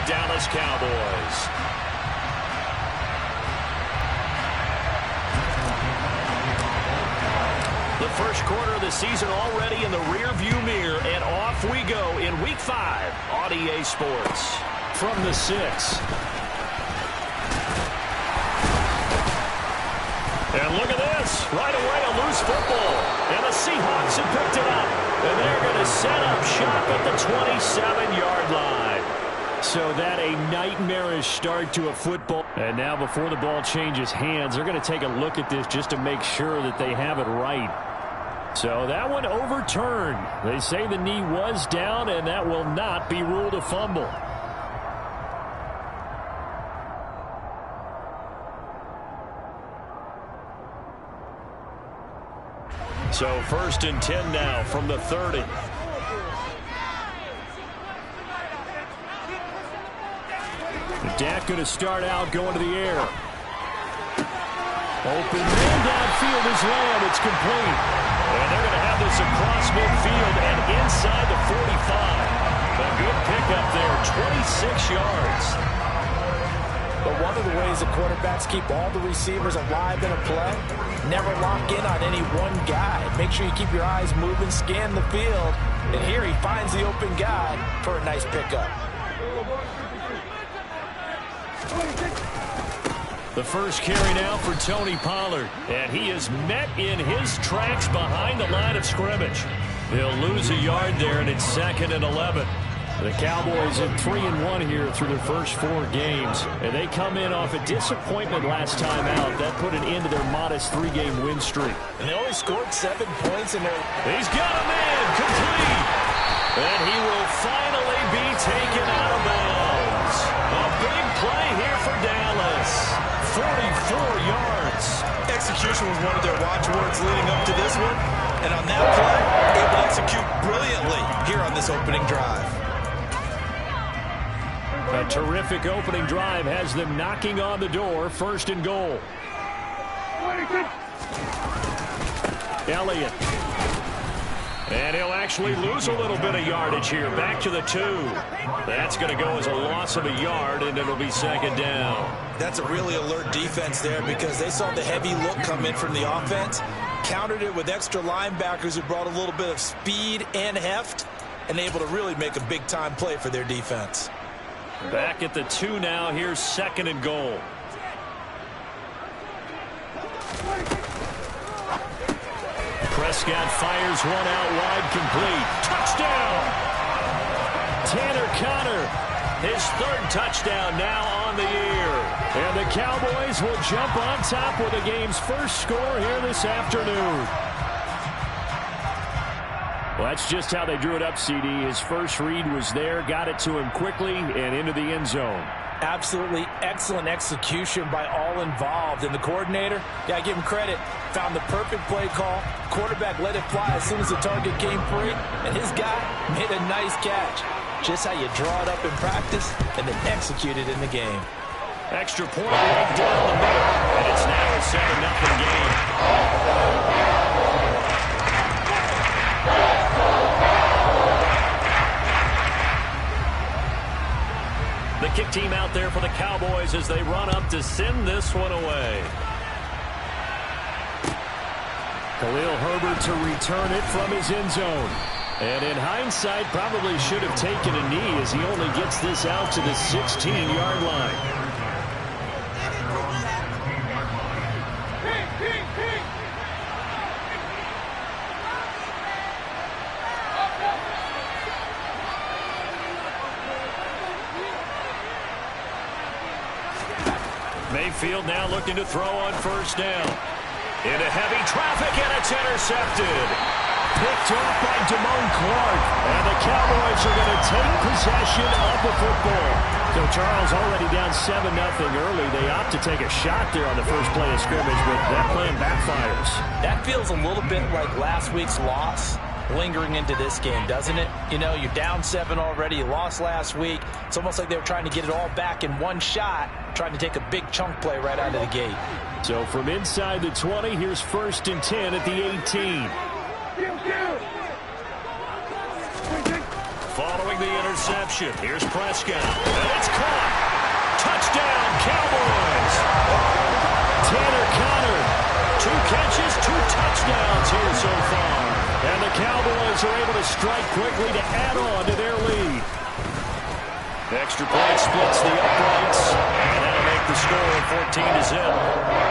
Dallas Cowboys. The first quarter of the season already in the rearview mirror, and off we go in Week 5 on EA Sports. From the 6. And look at this. Right away, a loose football. And the Seahawks have picked it up. And they're going to set up shop at the 27-yard line. So that a nightmarish start to a football. And now before the ball changes hands, they're going to take a look at this just to make sure that they have it right. So that one overturned. They say the knee was down, and that will not be ruled a fumble. So 1st and 10 now from the 30. Dak going to start out going to the air. Open man downfield is Lamb. It's complete. And they're going to have this across midfield and inside the 45. A good pickup there, 26 yards. But one of the ways the quarterbacks keep all the receivers alive in a play, never lock in on any one guy. Make sure you keep your eyes moving, scan the field. And here he finds the open guy for a nice pickup. The first carry now for Tony Pollard. And he is met in his tracks behind the line of scrimmage. He'll lose a yard there, and it's 2nd and 11. The Cowboys in 3-1 here through their first 4 games. And they come in off a disappointment last time out. That put an end to their modest 3-game win streak. And they only scored 7 points in their... He's got a man complete. And he will finally be taken out of bounds. A big play here for Dallas. 44 yards. Execution was one of their watchwords leading up to this one. And on that play, able to execute brilliantly here on this opening drive. A terrific opening drive has them knocking on the door. 1st and goal. Elliott. And he'll actually lose a little bit of yardage here. Back to the 2. That's going to go as a loss of a yard, and it'll be 2nd down. That's a really alert defense there because they saw the heavy look come in from the offense, countered it with extra linebackers who brought a little bit of speed and heft, and able to really make a big-time play for their defense. Back at the 2 now. Here's 2nd and goal. Prescott fires one out wide, complete. Touchdown! Tanner Conner, his 3rd touchdown now on the year. And the Cowboys will jump on top with the game's first score here this afternoon. Well, that's just how they drew it up, CD. His first read was there, got it to him quickly, and into the end zone. Absolutely excellent execution by all involved. And the coordinator, yeah, give him credit, found the perfect play call. Quarterback let it fly as soon as the target came free, and his guy made a nice catch. Just how you draw it up in practice and then execute it in the game. Extra point right down the middle, and it's now a 7-0 game. The kick team out there for the Cowboys as they run up to send this one away. Khalil Herbert to return it from his end zone. And in hindsight, probably should have taken a knee as he only gets this out to the 16-yard line. Mayfield now looking to throw on 1st down. Into heavy traffic, and it's intercepted. Picked off by Damone Clark. And the Cowboys are going to take possession of the football. So Charles already down 7-0 early. They opt to take a shot there on the first play of scrimmage, but that plan backfires. That feels a little bit like last week's loss lingering into this game, doesn't it? You know, you're down 7 already. You lost last week. It's almost like they were trying to get it all back in one shot, trying to take a big chunk play right out of the gate. So from inside the 20, here's 1st and 10 at the 18. Following the reception. Here's Prescott. And it's caught. Touchdown, Cowboys. Tanner Conner. 2 catches, 2 touchdowns here so far. And the Cowboys are able to strike quickly to add on to their lead. Extra point splits the uprights. And that'll make the score 14-0.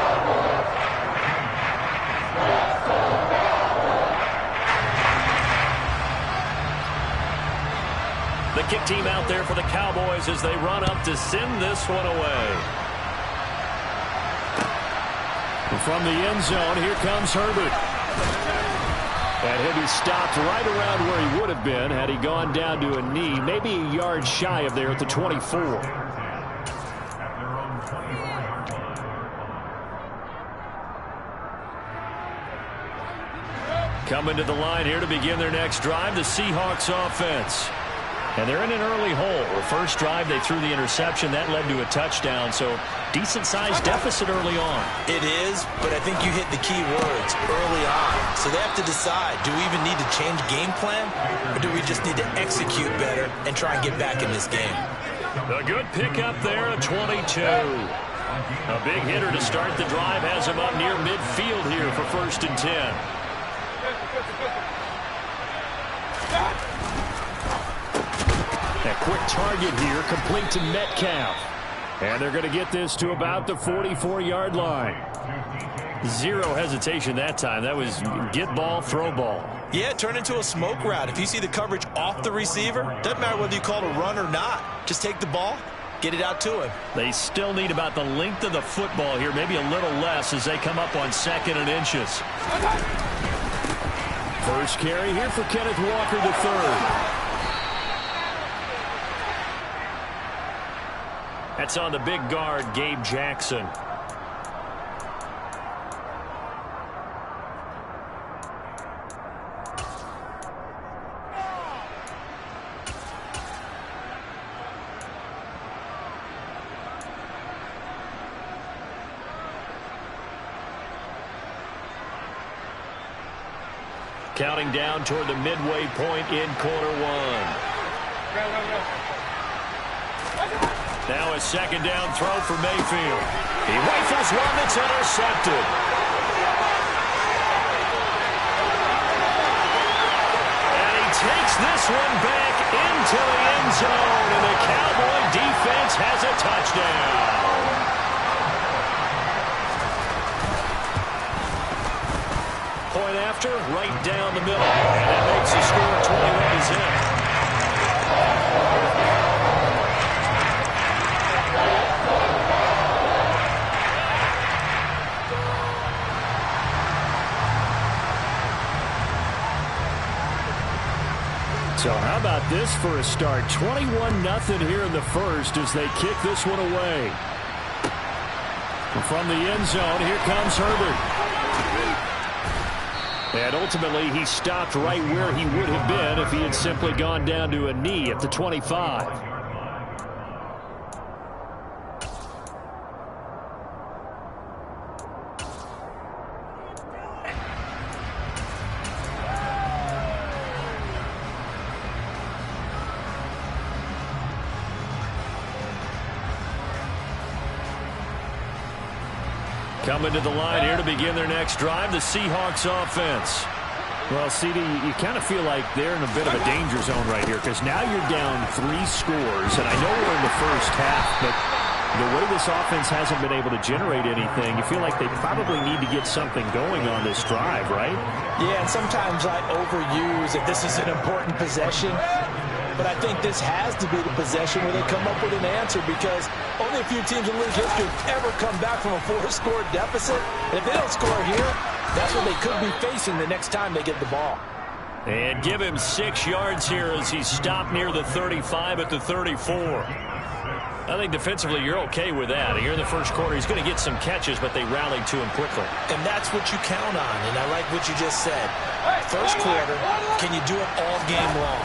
The kick team out there for the Cowboys as they run up to send this one away. From the end zone, here comes Herbert. And he'll be stopped right around where he would have been had he gone down to a knee, maybe a yard shy of there at the 24. Coming to the line here to begin their next drive, the Seahawks offense. And they're in an early hole. First drive, they threw the interception. That led to a touchdown, so decent-sized deficit early on. It is, but I think you hit the key words, early on. So they have to decide, do we even need to change game plan, or do we just need to execute better and try and get back in this game? A good pickup there, a 22. A big hitter to start the drive has him up near midfield here for 1st and 10. A quick target here, complete to Metcalf. And they're going to get this to about the 44-yard line. Zero hesitation that time. That was get ball, throw ball. Yeah, turn into a smoke route. If you see the coverage off the receiver, doesn't matter whether you call it a run or not. Just take the ball, get it out to him. They still need about the length of the football here, maybe a little less as they come up on 2nd and inches. First carry here for Kenneth Walker III. That's on the big guard, Gabe Jackson. Counting down toward the midway point in quarter 1. Now a 2nd down throw for Mayfield. He rifles one that's intercepted. And he takes this one back into the end zone. And the Cowboy defense has a touchdown. Point after, right down the middle. And that makes the score 21-0. So how about this for a start? 21-0 here in the first as they kick this one away. From the end zone, here comes Herbert. And ultimately, he stopped right where he would have been if he had simply gone down to a knee at the 25. Coming to the line here to begin their next drive, the Seahawks offense. Well, CD, you kind of feel like they're in a bit of a danger zone right here because now you're down 3 scores, and I know we're in the first half, but the way this offense hasn't been able to generate anything, you feel like they probably need to get something going on this drive, right? Yeah, and sometimes I overuse if this is an important possession. But I think this has to be the possession where they come up with an answer because only a few teams in league history have ever come back from a 4-score deficit. And if they don't score here, that's what they could be facing the next time they get the ball. And give him 6 yards here as he's stopped near the 35 at the 34. I think defensively you're okay with that. Here in the first quarter, he's going to get some catches, but they rallied to him quickly. And that's what you count on, and I like what you just said. First quarter, can you do it all game long?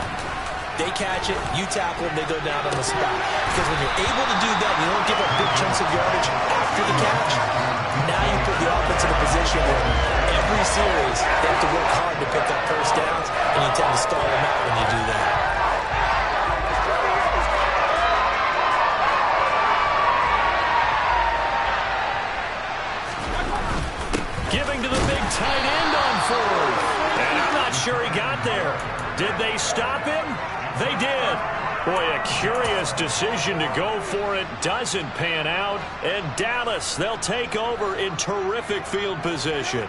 They catch it, you tackle them, they go down on the spot. Because when you're able to do that, you don't give up big chunks of yardage after the catch. Now you put the offense in a position where every series they have to work hard to pick up first downs, and you tend to stall them out when you do that. Did they stop him? They did. Boy, a curious decision to go for it. Doesn't pan out. And Dallas, they'll take over in terrific field position.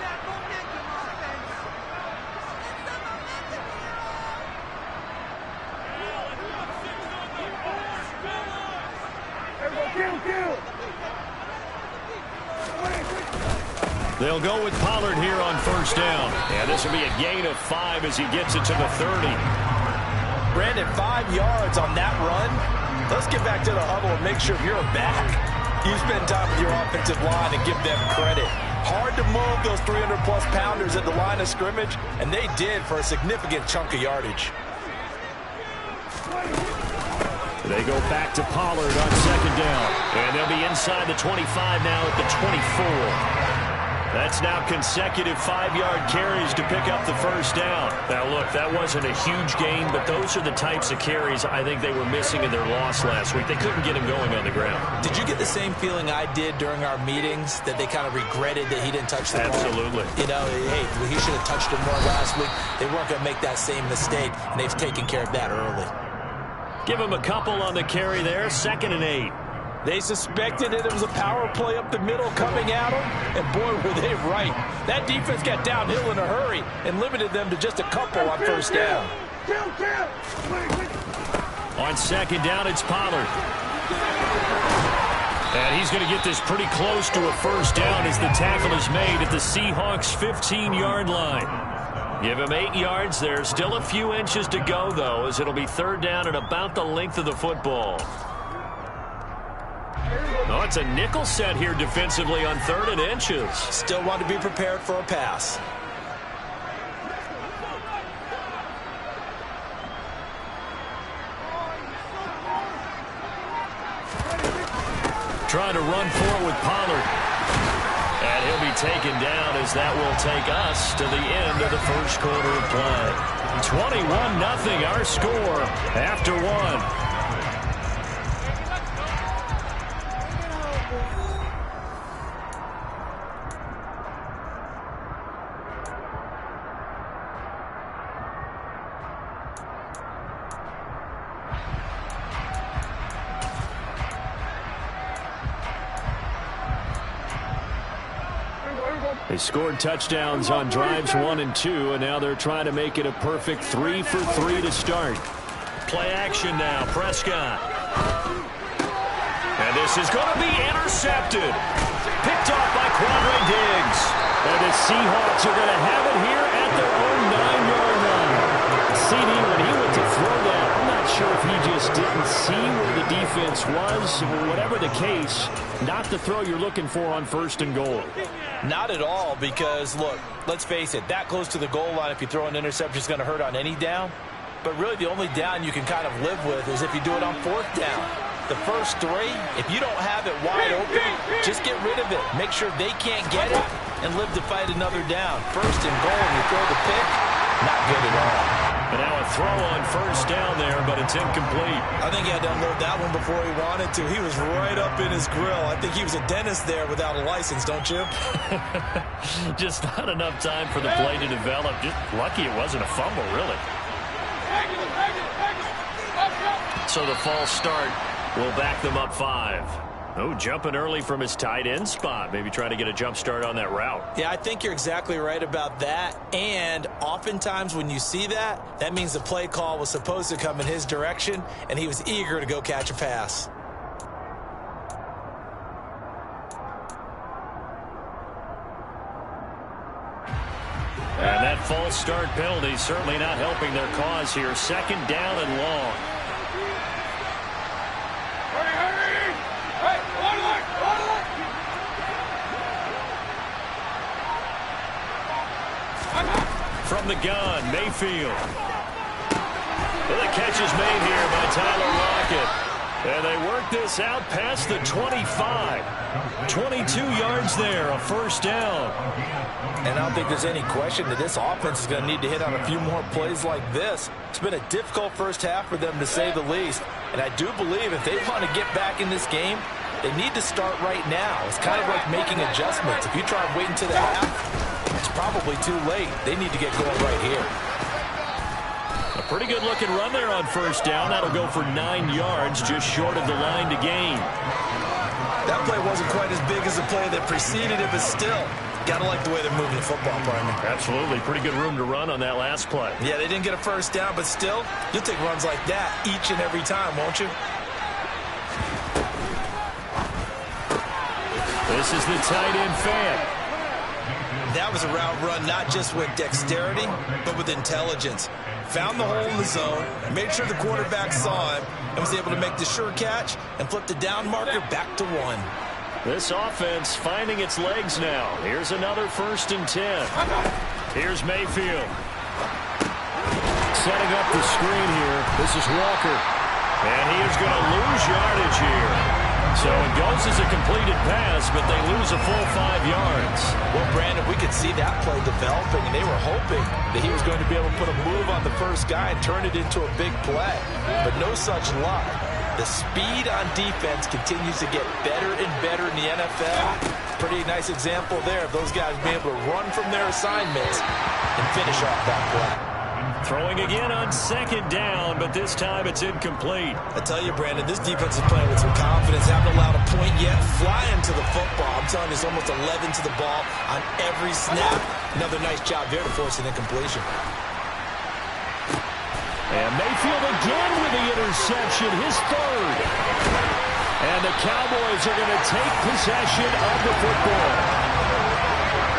They'll go with Pollard here on first down. And this will be a gain of 5 as he gets it to the 30. Brandon, 5 yards on that run. Let's get back to the huddle and make sure you're back. You spend time with your offensive line and give them credit. Hard to move those 300-plus pounders at the line of scrimmage, and they did for a significant chunk of yardage. They go back to Pollard on second down. And they'll be inside the 25 now at the 24. That's now consecutive 5-yard carries to pick up the first down. Now, look, that wasn't a huge gain, but those are the types of carries I think they were missing in their loss last week. They couldn't get him going on the ground. Did you get the same feeling I did during our meetings, that they kind of regretted that he didn't touch the ball? Absolutely. You know, hey, he should have touched it more last week. They weren't going to make that same mistake, and they've taken care of that early. Give him a couple on the carry there, 2nd and 8. They suspected that it was a power play up the middle coming at them, and boy, were they right. That defense got downhill in a hurry and limited them to just a couple on first down. On second down, it's Pollard. And he's going to get this pretty close to a first down as the tackle is made at the Seahawks' 15-yard line. Give him 8 yards there. Still a few inches to go, though, as it'll be third down and about the length of the football. Oh, it's a nickel set here defensively on 3rd and inches. Still want to be prepared for a pass. Trying to run forward with Pollard. And he'll be taken down as that will take us to the end of the first quarter of play. 21-0 our score after 1. They scored touchdowns on drives 1 and 2, and now they're trying to make it a perfect 3 for 3 to start. Play action now, Prescott. And this is going to be intercepted. Picked off by Quandre Diggs. And the Seahawks are going to have it here at their own 9-yard line. CD, when he went to throw that, I'm not sure if he just didn't see where the defense was. Whatever the case, not the throw you're looking for on 1st and goal. Not at all, because, look, let's face it, that close to the goal line, if you throw an interception, is going to hurt on any down. But really, the only down you can kind of live with is if you do it on 4th down. The first 3, if you don't have it wide open, just get rid of it. Make sure they can't get it and live to fight another down. 1st and goal, and you throw the pick, not good at all. And now a throw on 1st down there, but it's incomplete. I think he had to unload that one before he wanted to. He was right up in his grill. I think he was a dentist there without a license, don't you? Just not enough time for the play to develop. Just lucky it wasn't a fumble, really. So the false start will back them up 5. Oh, jumping early from his tight end spot. Maybe trying to get a jump start on that route. Yeah, I think you're exactly right about that. And oftentimes when you see that, that means the play call was supposed to come in his direction, and he was eager to go catch a pass. And that false start penalty certainly not helping their cause here. 2nd down and long. From the gun, Mayfield. Well, the catch is made here by Tyler Lockett. And they work this out past the 25. 22 yards there, a 1st down. And I don't think there's any question that this offense is going to need to hit on a few more plays like this. It's been a difficult first half for them, to say the least. And I do believe if they want to get back in this game, they need to start right now. It's kind of like making adjustments. If you try and wait until the half, it's probably too late. They need to get going right here. A Pretty good looking run there on first down. That'll go for 9 yards, just short of the line to gain. That play wasn't quite as big as the play that preceded it, but still, gotta like the way they're moving the football, partner. Absolutely. Pretty good room to run on that last play. Yeah, they didn't get a first down, but still, you'll take runs like that each and every time, won't you? This is the tight end fan. That was a route run not just with dexterity, but with intelligence. Found the hole in the zone, made sure the quarterback saw him, and was able to make the sure catch and flip the down marker back to 1. This offense finding its legs now. Here's another 1st and 10. Here's Mayfield. Setting up the screen here. This is Walker. And he is going to lose yardage here. So it goes as a completed pass, but they lose a full 5 yards. Well, Brandon, we could see that play developing, and they were hoping that he was going to be able to put a move on the first guy and turn it into a big play. But no such luck. The speed on defense continues to get better and better in the NFL. Pretty nice example there of those guys being able to run from their assignments and finish off that play. Throwing again on 2nd down, but this time it's incomplete. I tell you, Brandon, this defense is playing with some confidence. Haven't allowed a point yet. Flying to the football. I'm telling you, it's almost 11 to the ball on every snap. Another nice job there to force an incompletion. And Mayfield again with the interception, his 3rd. And the Cowboys are going to take possession of the football.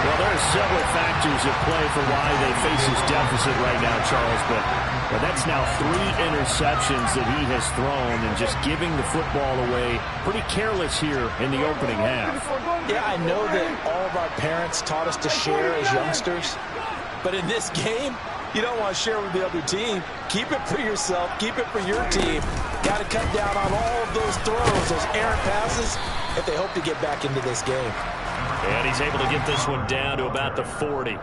Well, there are several factors at play for why they face this deficit right now, Charles, but that's now 3 interceptions that he has thrown and just giving the football away. Pretty careless here in the opening half. Yeah, I know that all of our parents taught us to share as youngsters, but in this game, you don't want to share with the other team. Keep it for yourself. Keep it for your team. Got to cut down on all of those throws, those errant passes, if they hope to get back into this game. And he's able to get this one down to about the 40.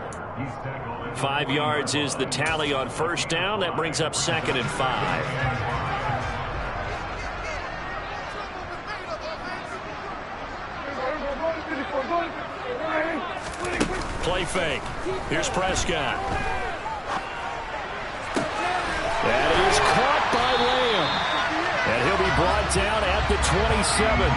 5 yards is the tally on first down. That brings up 2nd and 5. Play fake. Here's Prescott. That is caught by Lamb. And he'll be brought down at the 27.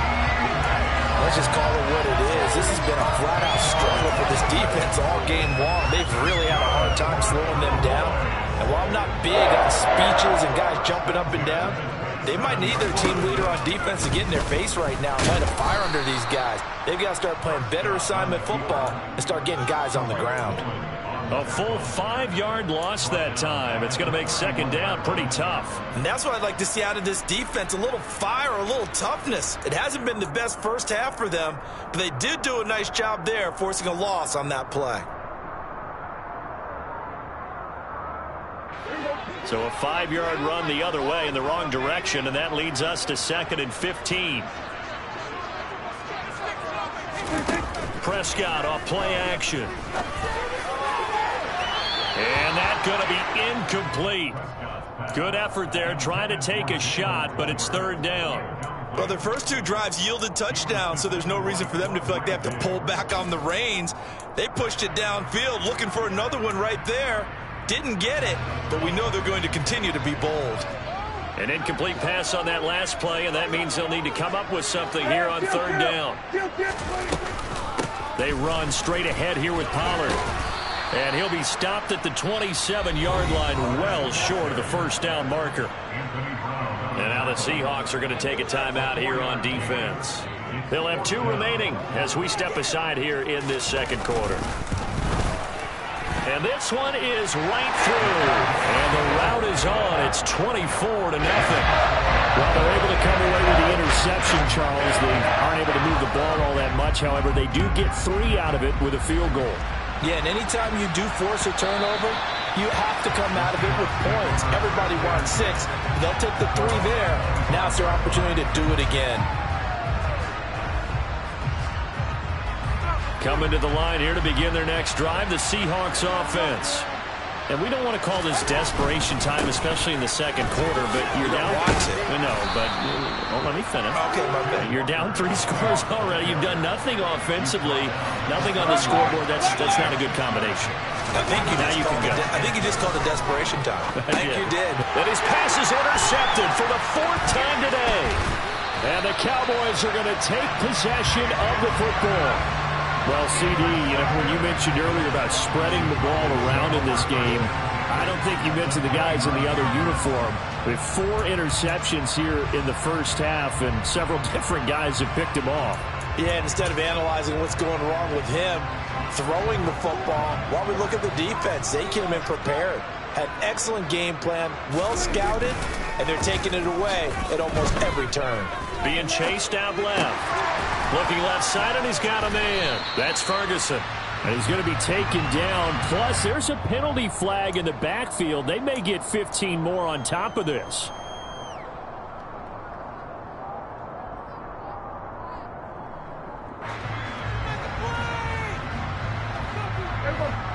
Let's just call it what it is. This has been a flat-out struggle for this defense all game long. They've really had a hard time slowing them down. And while I'm not big on speeches and guys jumping up and down, they might need their team leader on defense to get in their face right now and light a fire under these guys. They've got to start playing better assignment football and start getting guys on the ground. A full 5-yard loss that time. It's going to make 2nd down pretty tough. And that's what I'd like to see out of this defense, a little fire, a little toughness. It hasn't been the best first half for them, but they did do a nice job there forcing a loss on that play. So a 5-yard run the other way in the wrong direction, and that leads us to 2nd and 15. Prescott off play action. And that's going to be incomplete. Good effort there, trying to take a shot, but it's 3rd down. Well, their first 2 drives yielded touchdowns, so there's no reason for them to feel like they have to pull back on the reins. They pushed it downfield, looking for another one right there. Didn't get it, but we know they're going to continue to be bold. An incomplete pass on that last play, and that means they'll need to come up with something here on 3rd down. They run straight ahead here with Pollard. And he'll be stopped at the 27-yard line, well short of the first down marker. And now the Seahawks are going to take a timeout here on defense. They'll have 2 remaining as we step aside here in this 2nd quarter. And this one is right through. And the route is on. It's 24-0. Well, they're able to come away with the interception, Charles. They aren't able to move the ball all that much. However, they do get 3 out of it with a field goal. Yeah, and anytime you do force a turnover, you have to come out of it with points. Everybody wants 6. They'll take the 3 there. Now it's their opportunity to do it again. Coming to the line here to begin their next drive, the Seahawks offense. And we don't want to call this desperation time, especially in the second quarter, but you're down. No, but let me finish. Okay, my bad. You're down 3 scores already. You've done nothing offensively, nothing on the scoreboard. That's not a good combination. I think you just called it desperation time. I think you did. And his pass is intercepted for the 4th time today. And the Cowboys are going to take possession of the football. Well, CD, when you mentioned earlier about spreading the ball around in this game, I don't think you mentioned the guys in the other uniform. With 4 interceptions here in the first half, and several different guys have picked him off. Yeah, instead of analyzing what's going wrong with him, throwing the football, while we look at the defense, they came in prepared. Had excellent game plan, well scouted, and they're taking it away at almost every turn. Being chased out left. Looking left side, and he's got a man. That's Ferguson. And he's going to be taken down. Plus, there's a penalty flag in the backfield. They may get 15 more on top of this.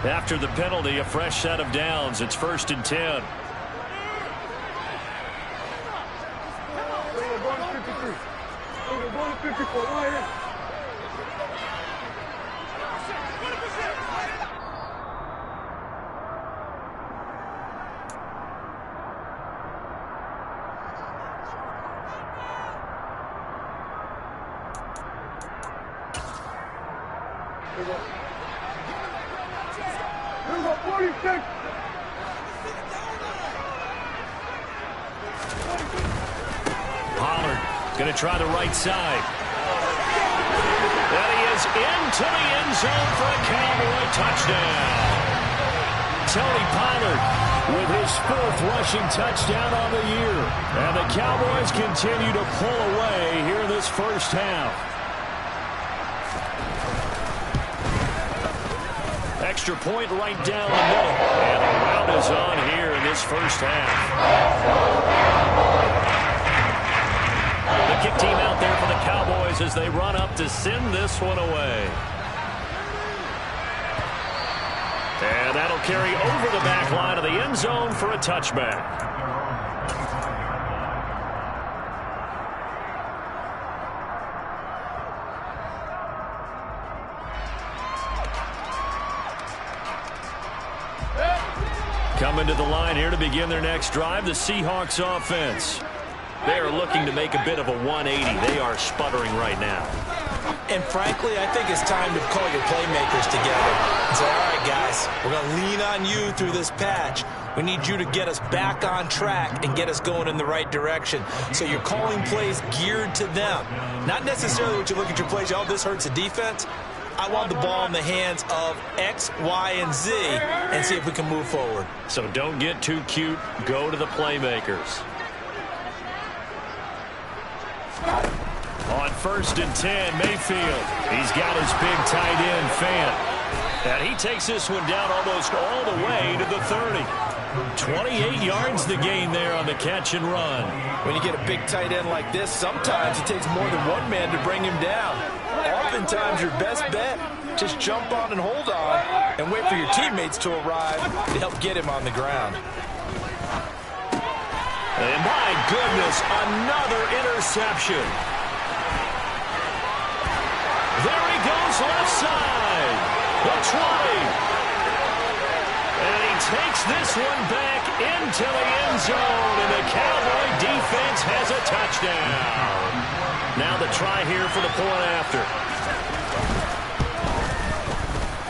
After the penalty, a fresh set of downs. It's 1st and 10. Pollard going to try the right side. And he is into the end zone for a Cowboy touchdown. Tony Pollard with his 4th rushing touchdown on the year. And the Cowboys continue to pull away here in this first half. Extra point right down the middle. And the rout is on here in this first half. The kick team out there for the Cowboys as they run up to send this one away. And that'll carry over the back line of the end zone for a touchback. Coming to the line here to begin their next drive, the Seahawks offense. They are looking to make a bit of a 180. They are sputtering right now. And frankly, I think it's time to call your playmakers together and say, all right, guys, we're going to lean on you through this patch. We need you to get us back on track and get us going in the right direction. So you're calling plays geared to them. Not necessarily what you look at your plays, oh, this hurts the defense. I want the ball in the hands of X, Y, and Z and see if we can move forward. So don't get too cute. Go to the playmakers. On 1st and 10, Mayfield. He's got his big tight end, Fant. And he takes this one down almost all the way to the 30. 28 yards the gain there on the catch and run. When you get a big tight end like this, sometimes it takes more than one man to bring him down. Oftentimes, your best bet, just jump on and hold on and wait for your teammates to arrive to help get him on the ground. And my goodness, another interception. There he goes, left side. The 20. And he takes this one back into the end zone, and the Cowboy defense has a touchdown. Now the try here for the point after.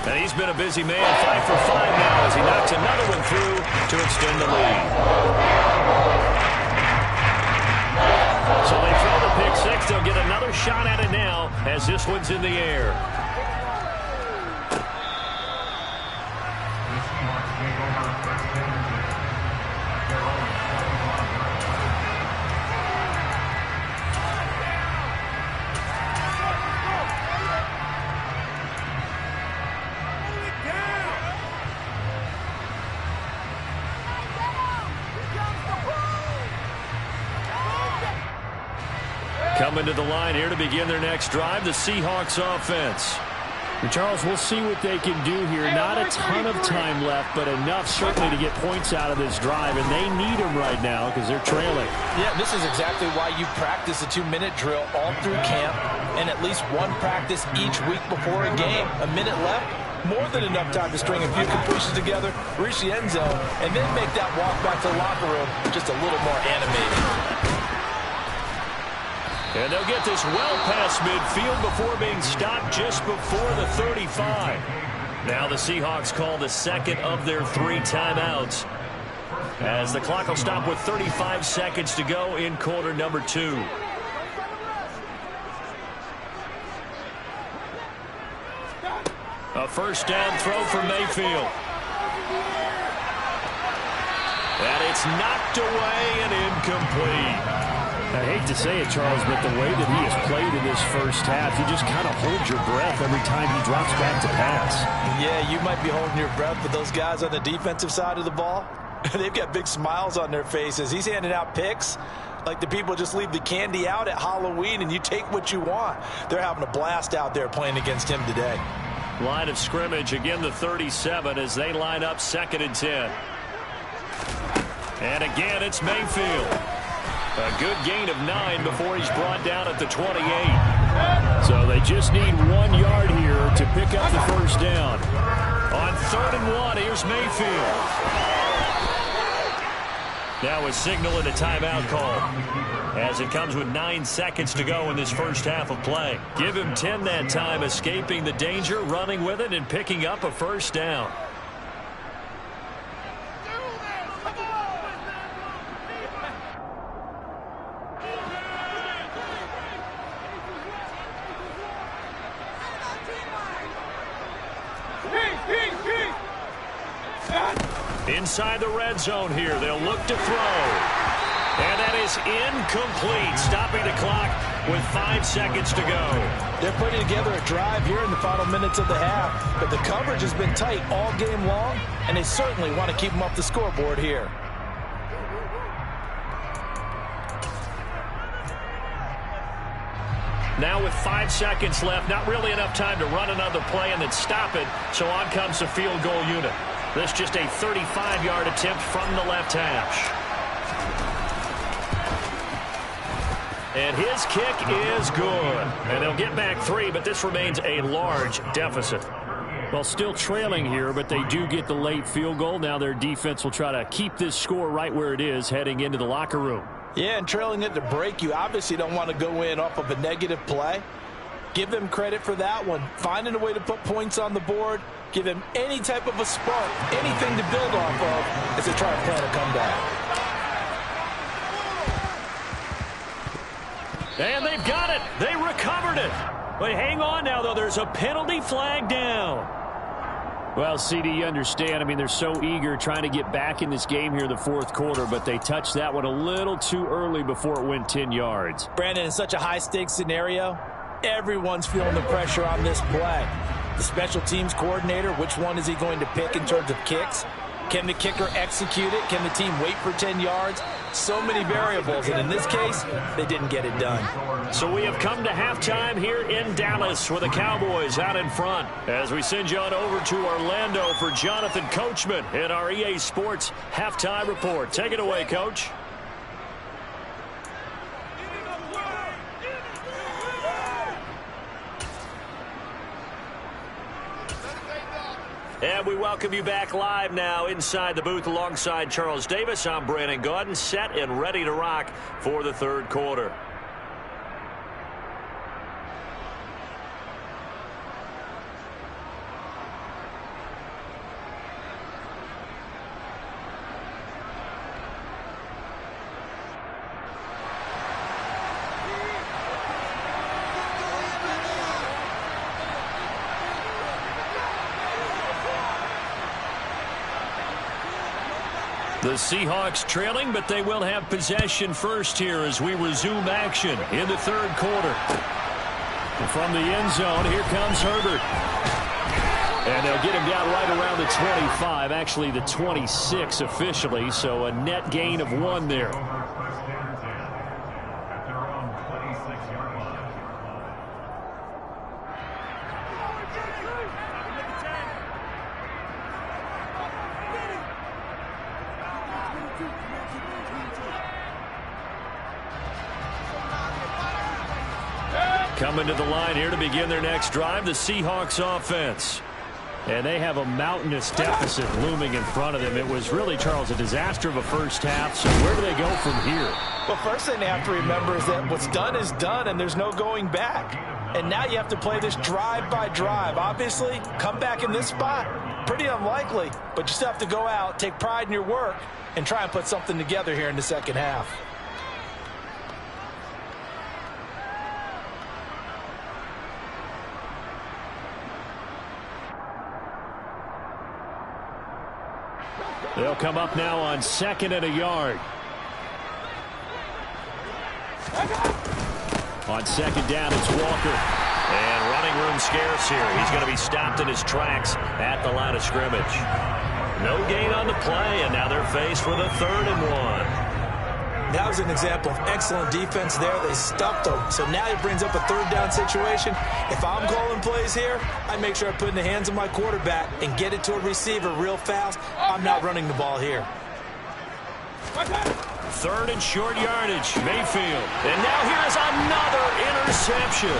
And he's been a busy man, 5 for 5 now as he knocks another one through to extend the lead. So they throw the pick six. They'll get another shot at it now as this one's in the air. Coming to the line here to begin their next drive, the Seahawks offense. And Charles, we'll see what they can do here. Not a ton of time left, but enough certainly to get points out of this drive, and they need them right now because they're trailing. Yeah, this is exactly why you practice a 2-minute drill all through camp and at least one practice each week before a game. A minute left, more than enough time to string a few completions together, reach the end zone, and then make that walk back to the locker room just a little more animated. And they'll get this well past midfield before being stopped just before the 35. Now the Seahawks call the second of their 3 timeouts, as the clock will stop with 35 seconds to go in quarter number 2. A first down throw for Mayfield. And it's knocked away and incomplete. I hate to say it, Charles, but the way that he has played in this first half, you just kind of hold your breath every time he drops back to pass. Yeah, you might be holding your breath, but those guys on the defensive side of the ball, they've got big smiles on their faces. He's handing out picks like the people just leave the candy out at Halloween and you take what you want. They're having a blast out there playing against him today. Line of scrimmage, again the 37 as they line up 2nd and 10. And again, it's Mayfield. A good gain of 9 before he's brought down at the 28. So they just need 1 yard here to pick up the first down. On 3rd and 1, here's Mayfield. Now a signal and a timeout call, as it comes with 9 seconds to go in this first half of play. Give him 10 that time, escaping the danger, running with it, and picking up a first down. Inside the red zone here, they'll look to throw. And that is incomplete, stopping the clock with 5 seconds to go. They're putting together a drive here in the final minutes of the half, but the coverage has been tight all game long, and they certainly want to keep them off the scoreboard here. Now with 5 seconds left, not really enough time to run another play and then stop it, so on comes the field goal unit. This just a 35-yard attempt from the left hash. And his kick is good. And they'll get back 3, but this remains a large deficit. Well, still trailing here, but they do get the late field goal. Now their defense will try to keep this score right where it is heading into the locker room. Yeah, and trailing it to break, you obviously don't want to go in off of a negative play. Give them credit for that one. Finding a way to put points on the board. Give them any type of a spark, anything to build off of as they try to plan a comeback. And they've got it. They recovered it. But hang on now, though. There's a penalty flag down. Well, CD, you understand. I mean, they're so eager trying to get back in this game here in the 4th quarter, but they touched that one a little too early before it went 10 yards. Brandon, in such a high-stakes scenario, everyone's feeling the pressure on this play. The special teams coordinator, which one is he going to pick in terms of kicks? Can the kicker execute it? Can the team wait for 10 yards? So many variables, and in this case, they didn't get it done. So we have come to halftime here in Dallas with the Cowboys out in front. As we send you on over to Orlando for Jonathan Coachman in our EA Sports Halftime Report. Take it away, Coach. And we welcome you back live now inside the booth alongside Charles Davis. I'm Brandon Gaudin, set and ready to rock for the 3rd quarter. The Seahawks trailing, but they will have possession first here as we resume action in the 3rd quarter. From the end zone, here comes Herbert. And they'll get him down right around the 25, actually the 26 officially, so a net gain of 1 there. Coming to the line here to begin their next drive, the Seahawks offense. And they have a mountainous deficit looming in front of them. It was really, Charles, a disaster of a first half. So where do they go from here? Well, first thing they have to remember is that what's done is done, and there's no going back. And now you have to play this drive by drive. Obviously, come back in this spot, pretty unlikely. But you still have to go out, take pride in your work, and try and put something together here in the second half. They'll come up now on 2nd and a yard. On 2nd down, it's Walker. And running room scarce here. He's going to be stopped in his tracks at the line of scrimmage. No gain on the play, and now they're faced with a 3rd and 1. That was an example of excellent defense there. They stuffed them. So now it brings up a 3rd down situation. If I'm calling plays here, I make sure I put it in the hands of my quarterback and get it to a receiver real fast. I'm not running the ball here. 3rd and short yardage, Mayfield. And now here's another interception.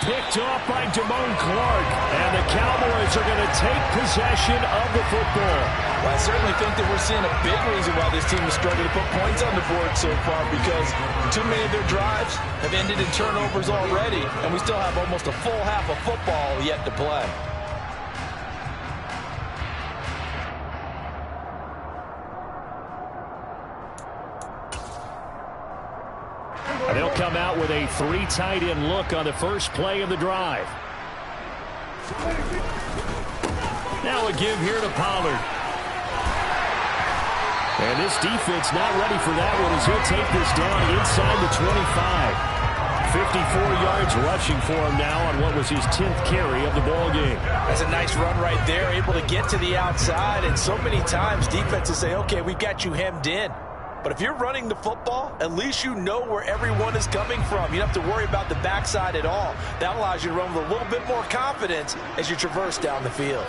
Picked off by Damone Clark. And the Cowboys are going to take possession of the football. Well, I certainly think that we're seeing a big reason why this team is struggling to put points on the board so far, because too many of their drives have ended in turnovers already, and we still have almost a full half of football yet to play. They'll come out with a 3 tight end look on the first play of the drive. Now a give here to Pollard. And this defense not ready for that one as he'll take this down inside the 25. 54 yards rushing for him now on what was his 10th carry of the ball game. That's a nice run right there, able to get to the outside. And so many times defenses say, okay, we've got you hemmed in. But if you're running the football, at least you know where everyone is coming from. You don't have to worry about the backside at all. That allows you to run with a little bit more confidence as you traverse down the field.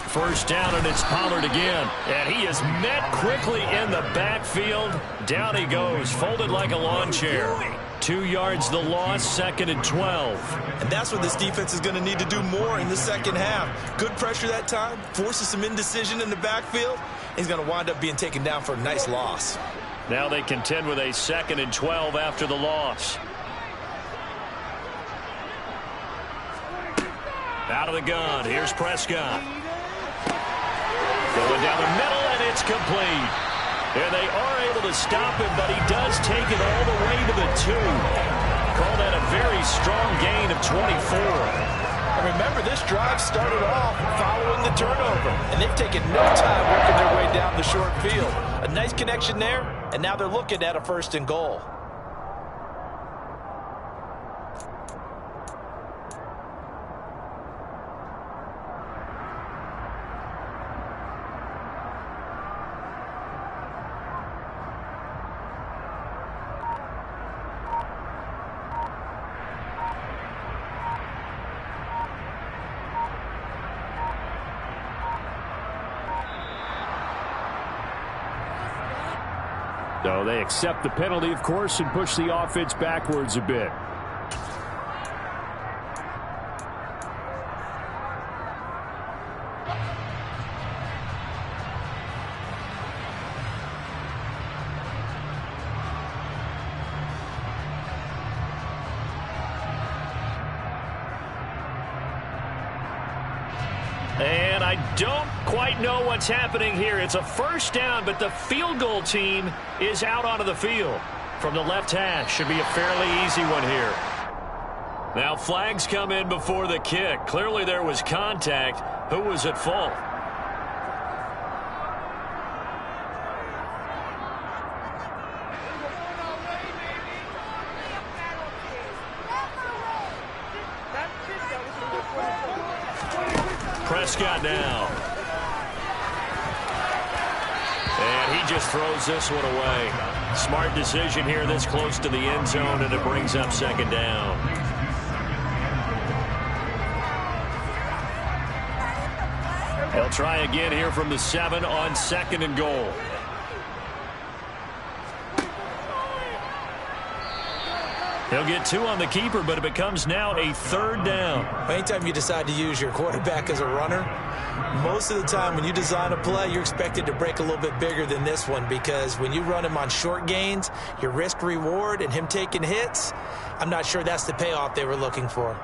1st down, and it's Pollard again. And he is met quickly in the backfield. Down he goes, folded like a lawn chair. 2 yards the loss, 2nd and 12. And that's what this defense is going to need to do more in the second half. Good pressure that time, forces some indecision in the backfield. He's going to wind up being taken down for a nice loss. Now they contend with a 2nd and 12 after the loss. Out of the gun, here's Prescott. Going down the middle, and it's complete. And they are able to stop him, but he does take it all the way to the 2. Call that a very strong gain of 24. And remember, this drive started off following the turnover, and they've taken no time working their way down the short field. A nice connection there, and now they're looking at a 1st and goal. So they accept the penalty, of course, and push the offense backwards a bit. And I don't quite know what's happening here. It's a 1st down, but the field goal team is out onto the field. From the left hash, should be a fairly easy one here. Now flags come in before the kick. Clearly there was contact. Who was at fault? Prescott now. And he just throws this one away. Smart decision here this close to the end zone, and it brings up 2nd down. They'll try again here from the 7 on 2nd and goal. He'll get 2 on the keeper, but it becomes now a 3rd down. Anytime you decide to use your quarterback as a runner, most of the time when you design a play, you're expected to break a little bit bigger than this one, because when you run him on short gains, your risk reward and him taking hits, I'm not sure that's the payoff they were looking for.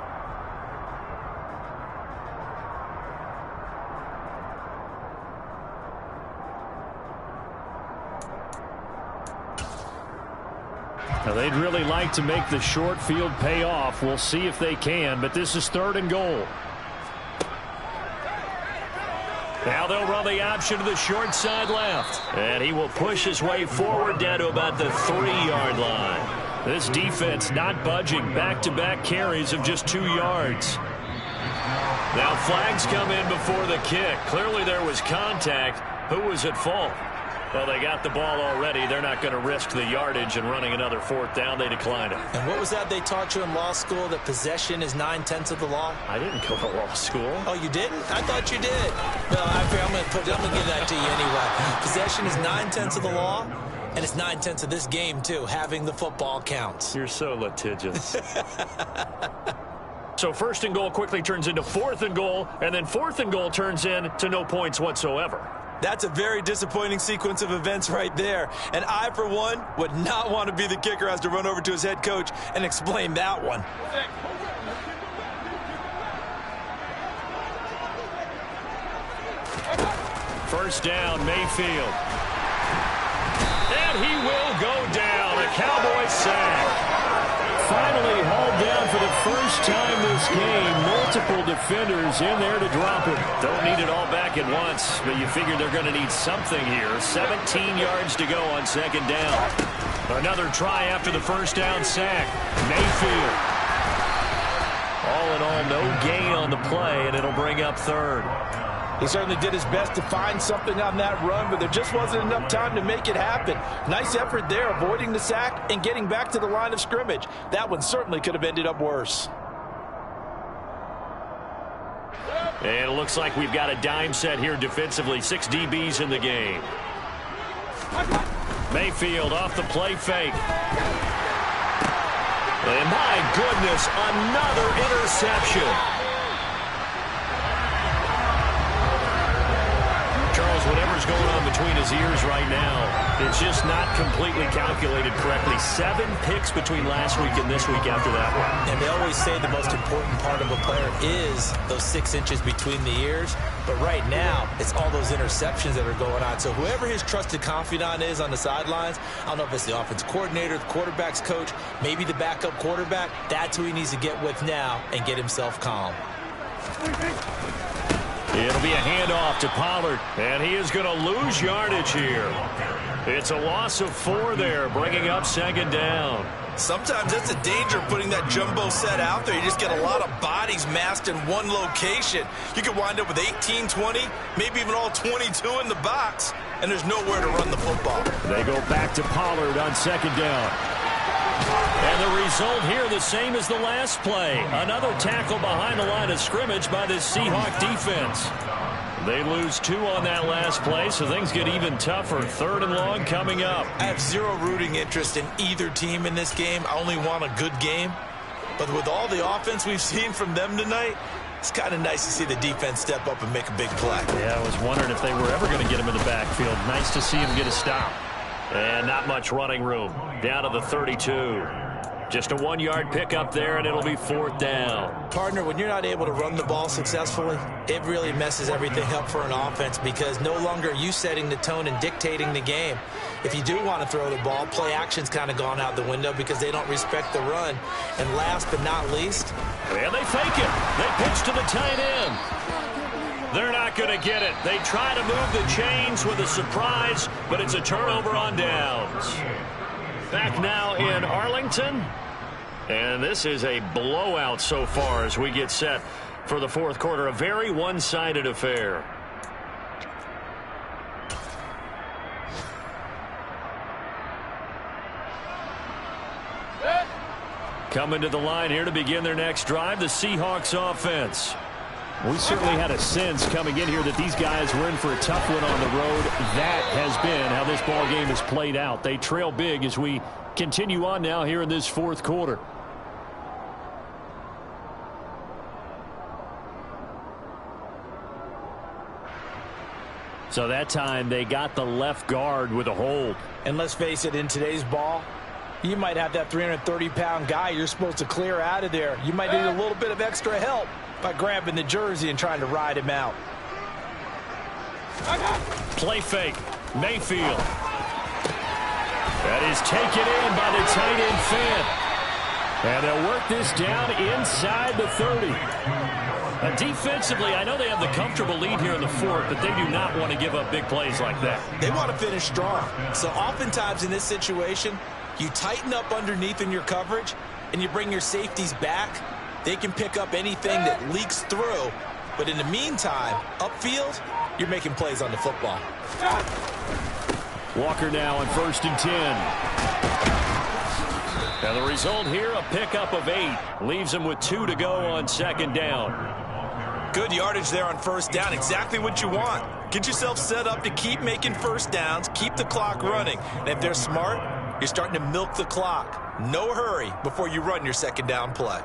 Now, they'd really like to make the short field pay off. We'll see if they can, but this is 3rd and goal. Now they'll run the option to the short side left. And he will push his way forward down to about the 3-yard line. This defense not budging. Back-to-back carries of just 2 yards. Now flags come in before the kick. Clearly there was contact. Who was at fault? Well, they got the ball already. They're not going to risk the yardage and running another 4th down. They declined it. And what was that they taught you in law school, that possession is 9/10 of the law? I didn't go to law school. Oh, you didn't? I thought you did. No, I'm going to give that to you anyway. Possession is 9/10 of the law, and it's 9/10 of this game, too. Having the football counts. You're so litigious. So 1st and goal quickly turns into 4th and goal, and then 4th and goal turns into no points whatsoever. That's a very disappointing sequence of events right there. And I, for one, would not want to be the kicker who has to run over to his head coach and explain that one. First down, Mayfield. And he will go down. A Cowboys sack. Finally hauled down for the first time this game. Multiple defenders in there to drop it. Don't need it all back at once, but you figure they're going to need something here. 17 yards to go on 2nd down. Another try after the first down sack. Mayfield. All in all, no gain on the play, and it'll bring up 3rd. He certainly did his best to find something on that run, but there just wasn't enough time to make it happen. Nice effort there, avoiding the sack and getting back to the line of scrimmage. That one certainly could have ended up worse. And it looks like we've got a dime set here defensively. 6 DBs in the game. Mayfield off the play fake. And my goodness, another interception. Charles, whatever's going on between his ears right now, it's just not completely calculated correctly. 7 picks between last week and this week after that one. And they always say the most important part of a player is those 6 inches between the ears. But right now, it's all those interceptions that are going on. So whoever his trusted confidant is on the sidelines, I don't know if it's the offense coordinator, the quarterback's coach, maybe the backup quarterback, that's who he needs to get with now and get himself calm. It'll be a handoff to Pollard, and he is going to lose yardage here. It's a loss of 4 there, bringing up 2nd down. Sometimes that's the danger of putting that jumbo set out there. You just get a lot of bodies massed in one location. You could wind up with 18, 20, maybe even all 22 in the box, and there's nowhere to run the football. They go back to Pollard on 2nd down. And the result here the same as the last play. Another tackle behind the line of scrimmage by this Seahawk defense. They lose 2 on that last play, so things get even tougher. 3rd and long coming up. I have zero rooting interest in either team in this game. I only want a good game. But with all the offense we've seen from them tonight, it's kind of nice to see the defense step up and make a big play. Yeah, I was wondering if they were ever going to get him in the backfield. Nice to see him get a stop. And not much running room. Down to the 32. Just a 1-yard pickup there, and it'll be 4th down. Partner, when you're not able to run the ball successfully, it really messes everything up for an offense, because no longer are you setting the tone and dictating the game. If you do want to throw the ball, play action's kind of gone out the window because they don't respect the run. And last but not least, and they fake it. They pitch to the tight end. They're not going to get it. They try to move the chains with a surprise, but it's a turnover on downs. Back now in Arlington. And this is a blowout so far as we get set for the 4th quarter. A very one-sided affair. Coming to the line here to begin their next drive, the Seahawks offense. We certainly had a sense coming in here that these guys were in for a tough one on the road. That has been how this ball game has played out. They trail big as we Continue on now here in this fourth quarter. So that time they got the left guard with a hold. And let's face it, in today's ball, you might have that 330-pound guy you're supposed to clear out of there. You might need a little bit of extra help by grabbing the jersey and trying to ride him out. Play fake. Mayfield. That is taken in by the tight end Fant. And they'll work this down inside the 30. Defensively, I know they have the comfortable lead here in the fourth, but they do not want to give up big plays like that. They want to finish strong. So oftentimes in this situation, you tighten up underneath in your coverage, and you bring your safeties back. They can pick up anything that leaks through. But in the meantime, upfield, you're making plays on the football. Walker now on 1st and 10. Now the result here, a pickup of 8. Leaves them with 2 to go on 2nd down. Good yardage there on 1st down. Exactly what you want. Get yourself set up to keep making 1st downs, keep the clock running. And if they're smart, you're starting to milk the clock. No hurry before you run your 2nd down play.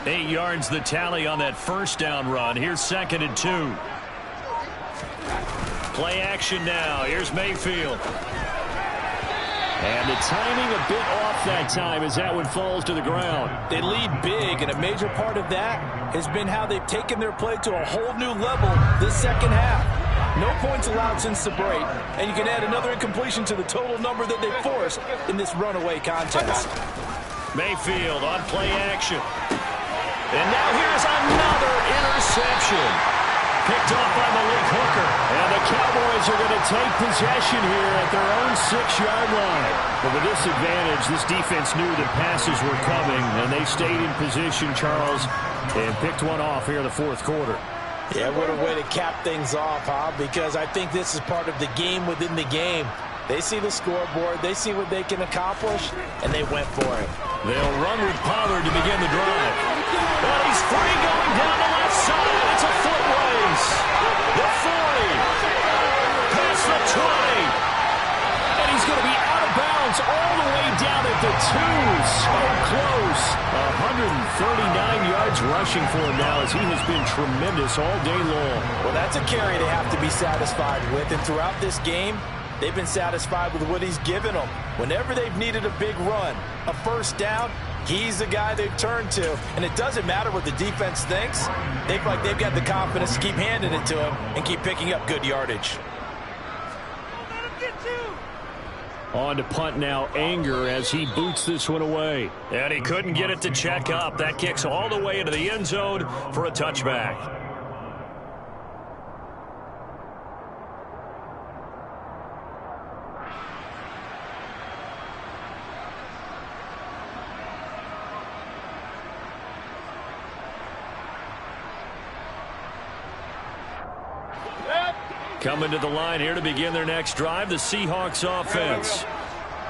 8 yards the tally on that 1st down run. Here's 2nd and 2. Play action now. Here's Mayfield. And the timing a bit off that time as that one falls to the ground. They lead big, and a major part of that has been how they've taken their play to a whole new level this second half. No points allowed since the break, and you can add another incompletion to the total number that they forced in this runaway contest. Mayfield on play action. And now here's another interception. Picked off by Malik Hooker. And the Cowboys are going to take possession here at their own 6-yard line. But with this advantage, this defense knew the passes were coming, and they stayed in position, Charles, and picked one off here in the fourth quarter. Yeah, what a way to cap things off, huh? Because I think this is part of the game within the game. They see the scoreboard, they see what they can accomplish, and they went for it. They'll run with Pollard to begin the drive. But he's free going down the left side. It's a foot race. The 40. Past the 20. And he's going to be out of bounds all the way down at the 2. So close. 139 yards rushing for him now as he has been tremendous all day long. Well, that's a carry they have to be satisfied with. And throughout this game, they've been satisfied with what he's given them. Whenever they've needed a big run, a 1st down, he's the guy they've turned to. And it doesn't matter what the defense thinks. They feel like they've got the confidence to keep handing it to him and keep picking up good yardage. On to punt now, Anger, as he boots this one away. And he couldn't get it to check up. That kicks all the way into the end zone for a touchback. Coming to the line here to begin their next drive, the Seahawks offense.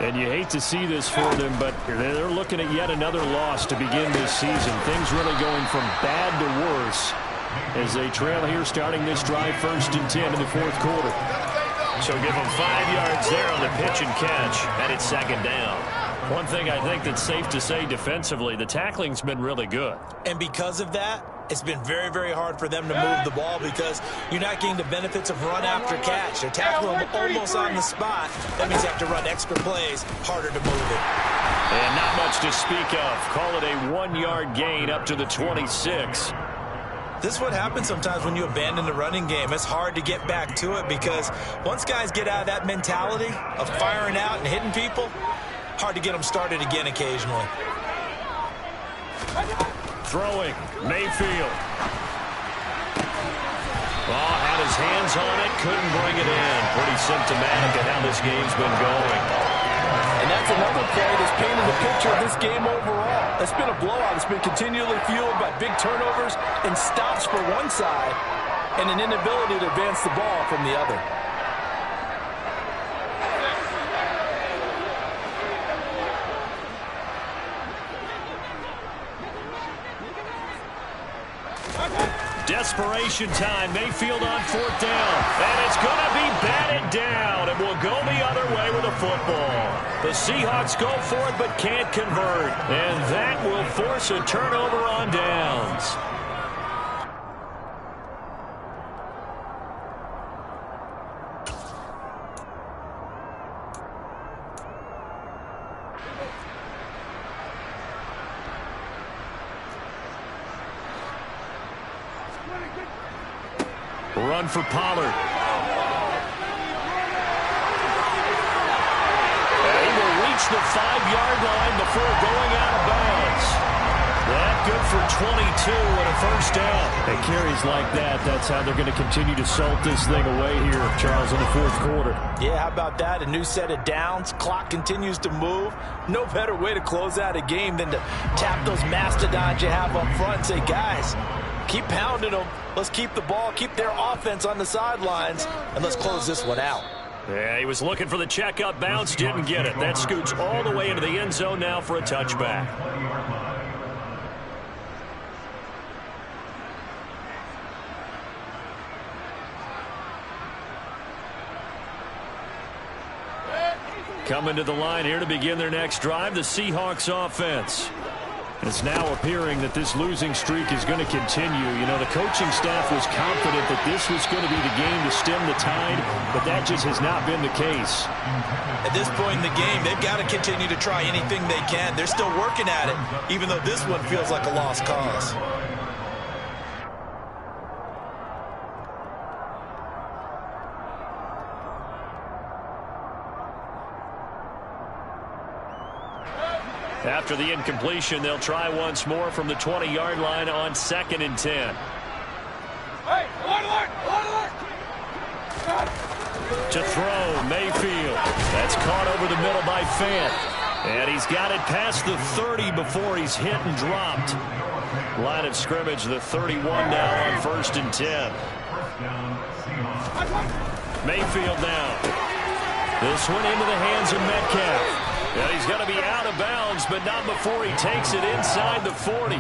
And you hate to see this for them, but they're looking at yet another loss to begin this season. Things really going from bad to worse as they trail here starting this drive 1st and 10 in the fourth quarter. So give them 5 yards there on the pitch and catch, and it's 2nd down. One thing I think that's safe to say defensively, the tackling's been really good. And because of that, it's been very, very hard for them to move the ball because you're not getting the benefits of run after catch. They're tackling them almost on the spot. That means you have to run extra plays, harder to move it. And not much to speak of. Call it a 1-yard gain up to the 26. This is what happens sometimes when you abandon the running game. It's hard to get back to it because once guys get out of that mentality of firing out and hitting people, hard to get them started again occasionally. Throwing, Mayfield. Oh, had his hands on it, couldn't bring it in. Pretty symptomatic of how this game's been going. And that's another play that's painted the picture of this game overall. It's been a blowout. It's been continually fueled by big turnovers and stops for one side and an inability to advance the ball from the other. Desperation time. Mayfield on 4th down. And it's going to be batted down. And we'll go the other way with the football. The Seahawks go for it but can't convert. And that will force a turnover on downs. Run for Pollard. And he will reach the 5-yard line before going out of bounds. That good for 22 and a first down. And carries like that, that's how they're going to continue to salt this thing away here, Charles, in the fourth quarter. Yeah, how about that? A new set of downs. Clock continues to move. No better way to close out a game than to tap those mastodons you have up front and say, guys, keep pounding them. Let's keep the ball, keep their offense on the sidelines, and let's close this one out. Yeah, he was looking for the checkup bounce, didn't get it. That scoots all the way into the end zone now for a touchback. Coming to the line here to begin their next drive, the Seahawks offense. It's now appearing that this losing streak is going to continue. You know, the coaching staff was confident that this was going to be the game to stem the tide, but that just has not been the case. At this point in the game, they've got to continue to try anything they can. They're still working at it, even though this one feels like a lost cause. After the incompletion, they'll try once more from the 20-yard line on 2nd and 10. To throw, Mayfield. That's caught over the middle by Fant. And he's got it past the 30 before he's hit and dropped. Line of scrimmage, the 31 now on 1st and 10. Mayfield now. This one into the hands of Metcalf. Yeah, he's going to be out of bounds, but not before he takes it inside the 40.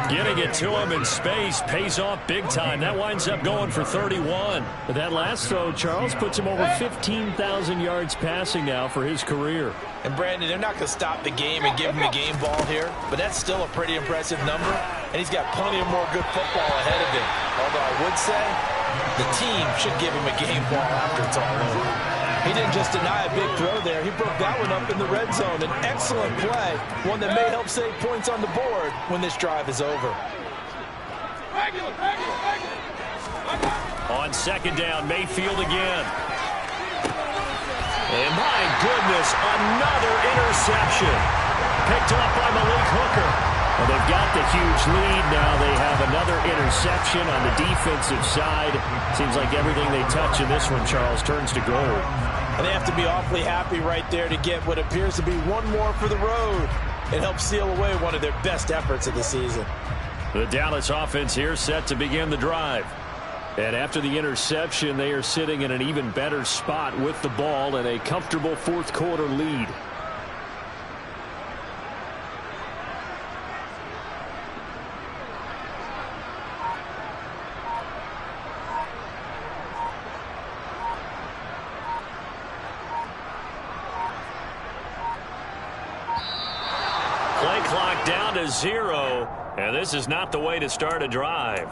Getting it to him in space pays off big time. That winds up going for 31. But that last throw, Charles, puts him over 15,000 yards passing now for his career. And, Brandon, they're not going to stop the game and give him the game ball here, but that's still a pretty impressive number, and he's got plenty of more good football ahead of him. Although I would say the team should give him a game ball after it's all over. He didn't just deny a big throw there. He broke that one up in the red zone. An excellent play, one that may help save points on the board when this drive is over. On 2nd down, Mayfield again. And my goodness, another interception. Picked up by Malik Hooker. Well, they've got the huge lead. Now they have another interception on the defensive side. Seems like everything they touch in this one, Charles, turns to gold. And they have to be awfully happy right there to get what appears to be one more for the road. It helps seal away one of their best efforts of the season. The Dallas offense here set to begin the drive. And after the interception, they are sitting in an even better spot with the ball and a comfortable fourth quarter lead. Play clock down to 0, and this is not the way to start a drive.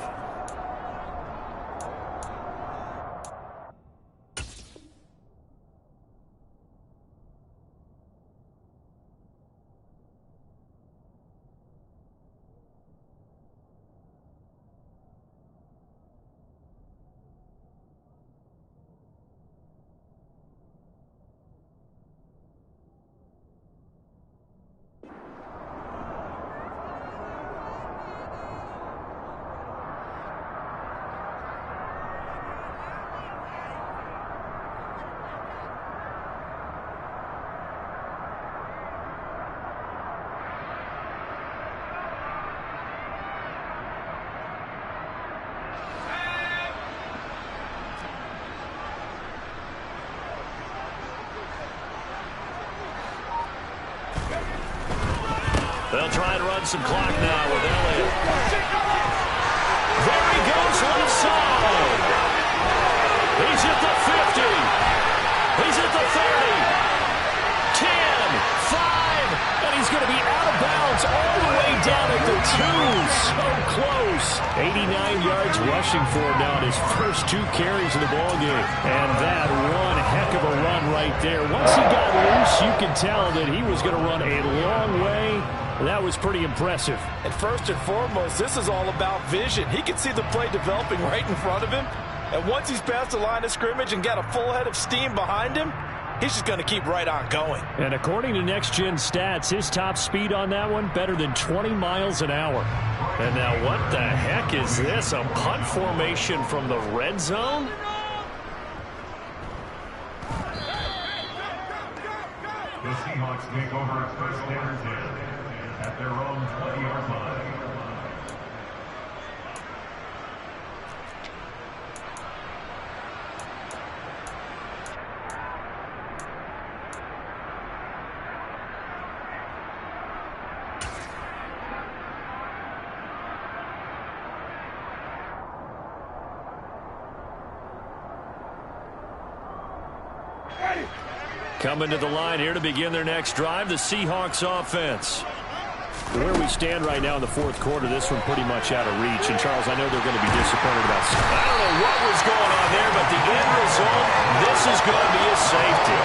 They'll try and run some clock now with Elliott. There he goes left side. He's at the 50. He's at the 30. 10. he's going to be out of bounds all the way down at the 2. So close. 89 yards rushing for him now in his first 2 carries of the ballgame. And that one heck of a run right there. Once he got loose, you can tell that he was going to run a long way. That was pretty impressive. And first and foremost, this is all about vision. He can see the play developing right in front of him. And once he's past the line of scrimmage and got a full head of steam behind him, he's just going to keep right on going. And according to Next Gen Stats, his top speed on that one, better than 20 miles an hour. And now what the heck is this? A punt formation from the red zone? The Seahawks take over its first down at their own 20-yard line. Coming to the line here to begin their next drive, the Seahawks offense. Where we stand right now in the 4th quarter, this one pretty much out of reach. And, Charles, I know they're going to be disappointed about something. I don't know what was going on there, but the end result, this is going to be a safety.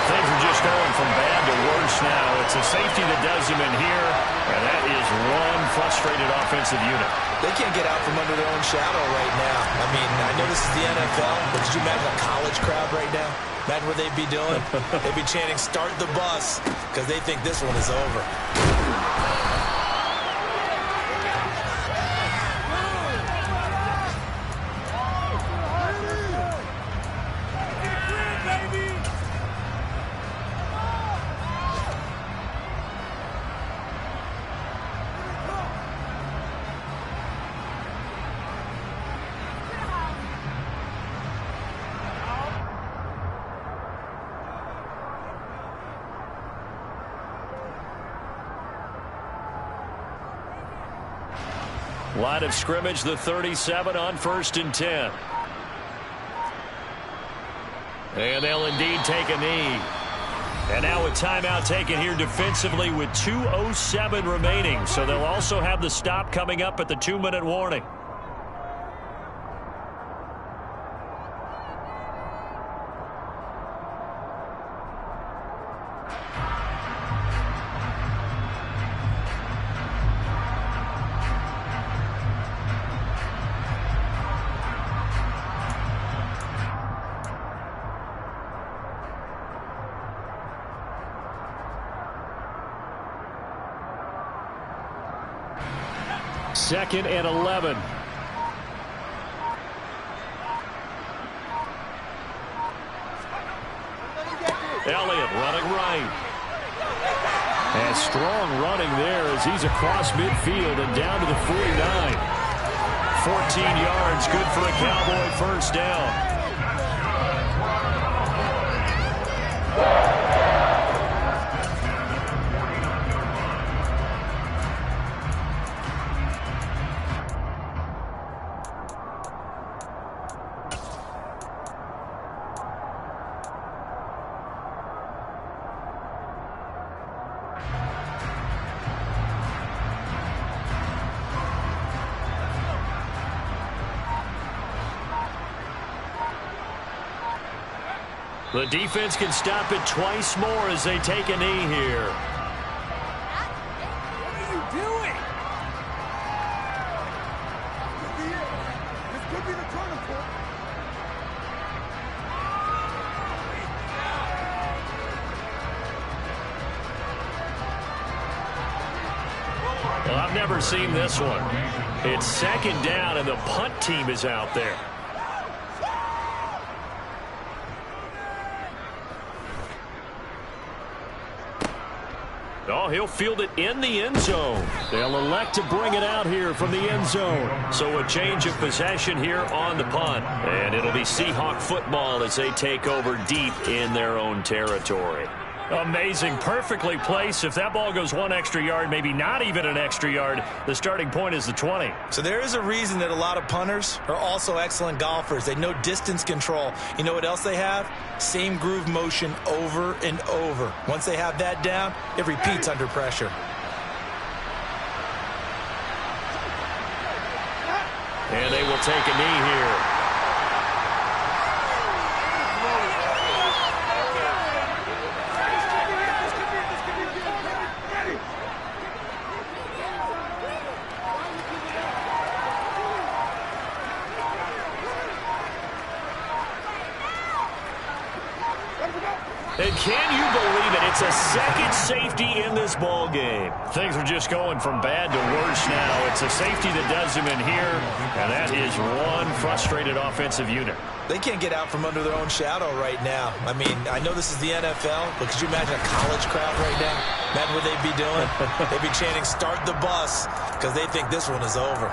Things are just going from bad to worse now. It's a safety that does them in here, and that is one frustrated offensive unit. They can't get out from under their own shadow right now. I mean, I know this is the NFL, but could you imagine a college crowd right now? Imagine what they'd be doing. They'd be chanting, "Start the bus," because they think this one is over. Line of scrimmage, the 37 on 1st and 10. And they'll indeed take a knee. And now a timeout taken here defensively with 2:07 remaining. So they'll also have the stop coming up at the 2-minute warning. Second and 11. Elliott running right. And strong running there as he's across midfield and down to the 49. 14 yards, good for a Cowboy first down. The defense can stop it twice more as they take a knee here. What are you doing? This could be the turning point. Well, I've never seen this one. It's second down and the punt team is out there. Oh, he'll field it in the end zone. They'll elect to bring it out here from the end zone. So a change of possession here on the punt. And it'll be Seahawk football as they take over deep in their own territory. Amazing. Perfectly placed. If that ball goes 1 extra yard, maybe not even an extra yard, the starting point is the 20. So there is a reason that a lot of punters are also excellent golfers. They know distance control. You know what else they have? Same groove motion over and over. Once they have that down, it repeats under pressure. And they will take a knee here. And can you believe it? It's a second safety in this ball game. Things are just going from bad to worse now. It's a safety that does him in here, and that is one frustrated offensive unit. They can't get out from under their own shadow right now. I mean, I know this is the NFL, but could you imagine a college crowd right now? Imagine what they'd be doing. They'd be chanting, "Start the bus," because they think this one is over.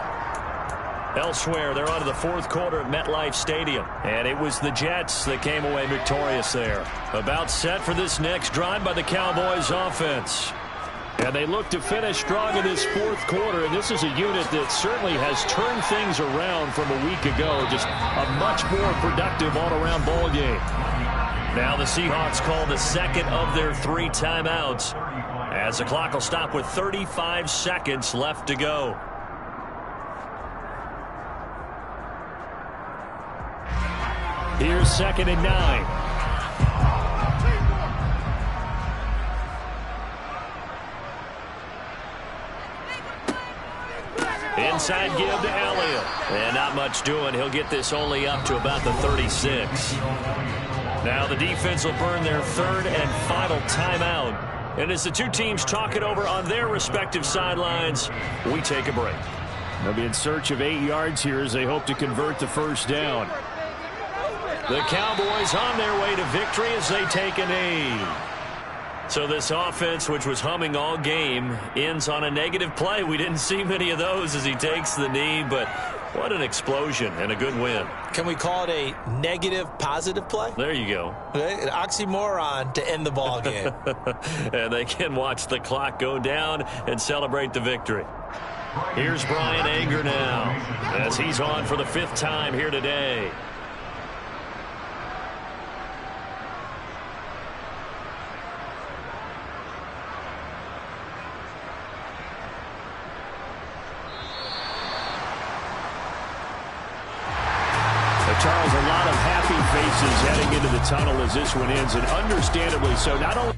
Elsewhere, they're on to the fourth quarter at MetLife Stadium. And it was the Jets that came away victorious there. About set for this next drive by the Cowboys offense. And they look to finish strong in this fourth quarter. And this is a unit that certainly has turned things around from a week ago. Just a much more productive all-around ball game. Now the Seahawks call the second of their 3 timeouts, as the clock will stop with 35 seconds left to go. Here's 2nd and 9. Inside give to Elliott. And not much doing. He'll get this only up to about the 36. Now the defense will burn their 3rd and final timeout. And as the two teams talk it over on their respective sidelines, we take a break. They'll be in search of 8 yards here as they hope to convert the first down. The Cowboys on their way to victory as they take a knee. So this offense, which was humming all game, ends on a negative play. We didn't see many of those as he takes the knee, but what an explosion and a good win. Can we call it a negative positive play? There you go. An oxymoron to end the ball game. And they can watch the clock go down and celebrate the victory. Here's Brian Anger now as he's on for the 5th time here today. Charles, a lot of happy faces heading into the tunnel as this one ends, and understandably so. Not only